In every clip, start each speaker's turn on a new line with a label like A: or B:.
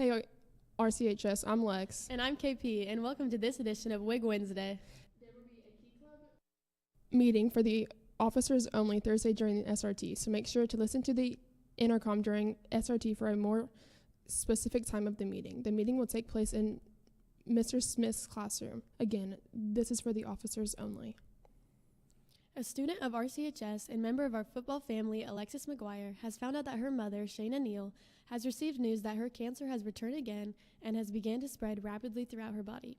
A: Hey, RCHS, I'm Lex.
B: And I'm KP, and welcome to this edition of Wig Wednesday.
A: There will be a Key Club meeting for the officers only Thursday during the SRT, so make sure to listen to the intercom during SRT for a more specific time of the meeting. The meeting will take place in Mr. Smith's classroom. Again, this is for the officers only.
B: A student of RCHS and member of our football family, Alexis McGuire, has found out that her mother, Shayna Neal, has received news that her cancer has returned again and has begun to spread rapidly throughout her body.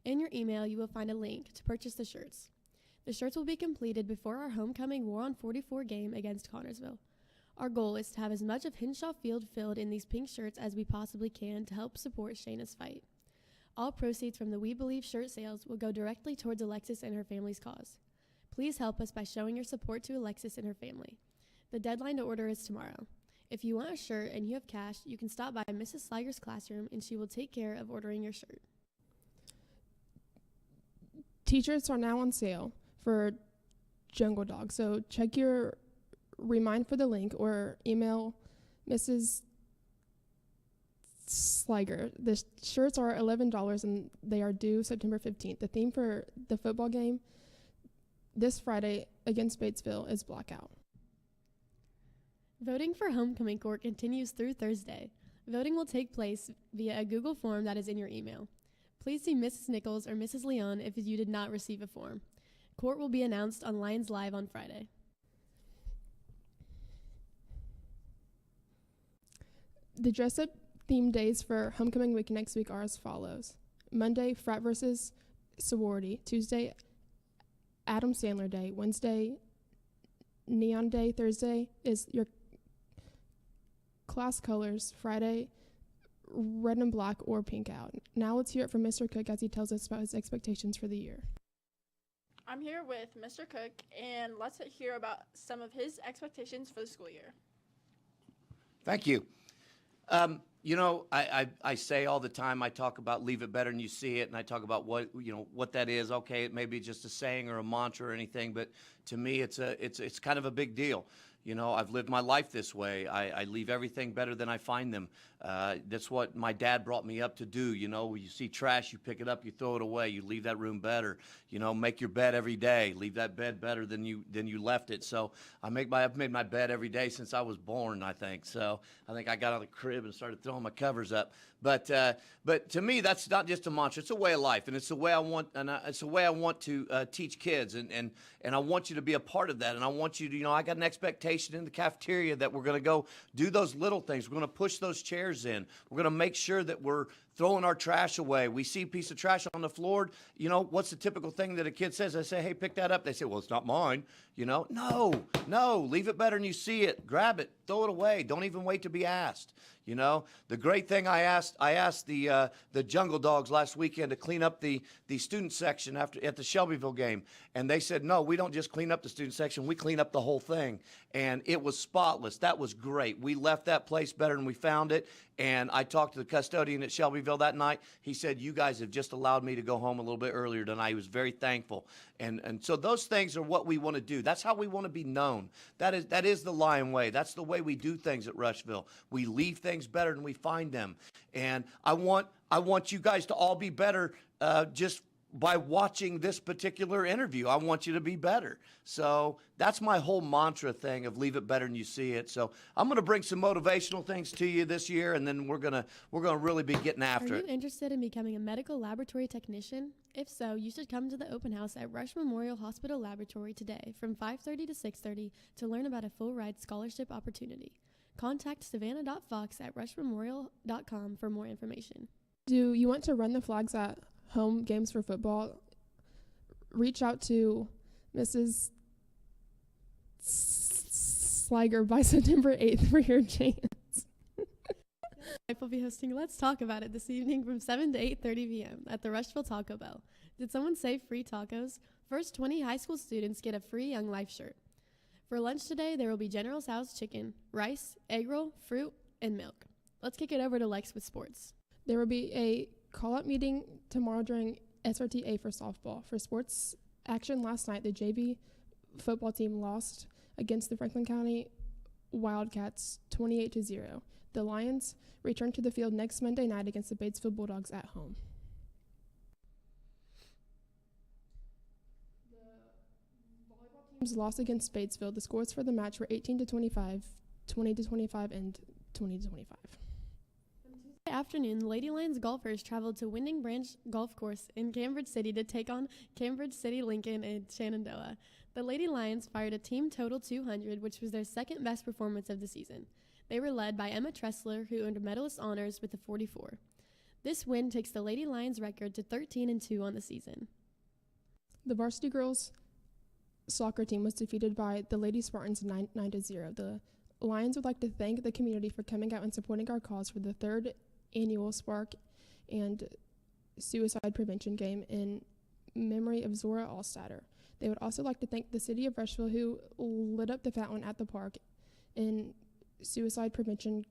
B: In your email, you will find a link to purchase the shirts. The shirts will be completed before our homecoming War on 44 game against Connorsville. Our goal is to have as much of Hinshaw Field filled in these pink shirts as we possibly can to help support Shayna's fight. All proceeds from the We Believe shirt sales will go directly towards Alexis and her family's cause. Please help us by showing your support to Alexis and her family. The deadline to order is tomorrow. If you want a shirt and you have cash, you can stop by Mrs. Sliger's classroom and she will take care of ordering your shirt.
A: T-shirts are now on sale for Jungle Dog, so check your remind for the link or email Mrs. Sliger. The shirts are $11 and they are due September 15th. The theme for the football game this Friday against Batesville is Blackout.
B: Voting for Homecoming Court continues through Thursday. Voting will take place via a Google form that is in your email. Please see Mrs. Nichols or Mrs. Leon if you did not receive a form. Court will be announced on Lions Live on Friday.
A: The dress-up theme days for Homecoming Week next week are as follows. Monday, Frat versus Sorority. Tuesday, Adam Sandler Day. Wednesday, Neon Day. Thursday is your class colors. Friday, red and black or pink out. Now let's hear it from Mr. Cook as he tells us about his expectations for the year.
C: I'm here with Mr. Cook, and let's hear about some of his expectations for the school year.
D: Thank you. I say all the time, I talk about leave it better than you see it, and I talk about what that is. Okay, it may be just a saying or a mantra or anything, but to me, it's kind of a big deal. You know, I've lived my life this way. I leave everything better than I find them. That's what my dad brought me up to do. You know, you see trash, you pick it up, you throw it away, you leave that room better. You know, make your bed every day. Leave that bed better than you left it. So I've made my bed every day since I was born, I think. So I think I got out of the crib and started throwing my covers up. But to me, that's not just a mantra. It's a way of life, and it's the way I want, it's a way I want to teach kids, and I want you to be a part of that. And I want you to, I got an expectation in the cafeteria that we're going to go do those little things. We're going to push those chairs in. We're going to make sure that we're throwing our trash away. We see a piece of trash on the floor. You know, what's the typical thing that a kid says? I say, hey, pick that up. They say, well, it's not mine. You know, no, leave it better than you see it. Grab it, throw it away. Don't even wait to be asked. You know, the great thing I asked the Jungle Dogs last weekend to clean up the student section at the Shelbyville game, and they said, no, we don't just clean up the student section, we clean up the whole thing, and it was spotless. That was great. We left that place better than we found it, and I talked to the custodian at Shelbyville that night. He said, you guys have just allowed me to go home a little bit earlier tonight. He was very thankful, and so those things are what we want to do. That's how we want to be known. That is the Lion way. That's the way we do things at Rushville. We leave things better than we find them. And I want you guys to all be better just by watching this particular interview. I want you to be better. So that's my whole mantra thing of leave it better than you see it. So I'm going to bring some motivational things to you this year, and then we're gonna really be getting after it.
B: Are you interested in becoming a medical laboratory technician? If so, you should come to the open house at Rush Memorial Hospital Laboratory today from 5:30 to 6:30 to learn about a full ride scholarship opportunity. Contact savannah.fox@rushmemorial.com for more information.
A: Do you want to run the flags at home games for football? Reach out to Mrs. Sliger by September 8th for your chance.
B: I will be hosting Let's Talk About It this evening from 7 to 8:30 p.m. at the Rushville Taco Bell. Did someone say free tacos? First 20 high school students get a free Young Life shirt. For lunch today, there will be General Tso's chicken, rice, egg roll, fruit, and milk. Let's kick it over to Lex with sports.
A: There will be a call-up meeting tomorrow during SRTA for softball. For sports action last night, the JV football team lost against the Franklin County Wildcats 28-0. The Lions return to the field next Monday night against the Batesville Bulldogs at home. The volleyball teams lost against Batesville. The scores for the match were 18-25, 20-25, and 20-25.
B: Tuesday afternoon, the Lady Lions golfers traveled to Winding Branch Golf Course in Cambridge City to take on Cambridge City Lincoln in Shenandoah. The Lady Lions fired a team total 200, which was their second best performance of the season. They were led by Emma Tressler, who earned medalist honors with a 44. This win takes the Lady Lions record to 13-2 on the season.
A: The varsity girls soccer team was defeated by the Lady Spartans 9-0. The Lions would like to thank the community for coming out and supporting our cause for the third annual Spark and Suicide Prevention Game in memory of Zora Allstatter. They would also like to thank the city of Rushville, who lit up the fountain at the park in suicide prevention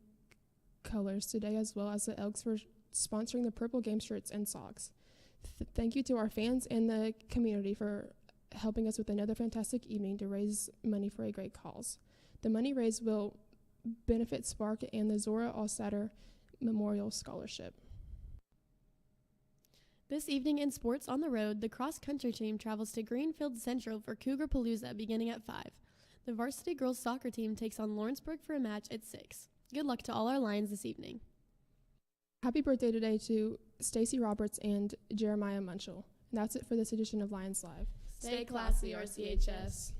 A: colors today, as well as the Elks for sponsoring the purple game shirts and socks. Thank you to our fans and the community for helping us with another fantastic evening to raise money for a great cause. The money raised will benefit Spark and the Zora Allstatter Memorial Scholarship.
B: This evening in sports on the road, the cross-country team travels to Greenfield Central for Cougar Palooza beginning at 5. The varsity girls soccer team takes on Lawrenceburg for a match at 6. Good luck to all our Lions this evening.
A: Happy birthday today to Stacy Roberts and Jeremiah Munchell. And that's it for this edition of Lions Live.
B: Stay classy, RCHS.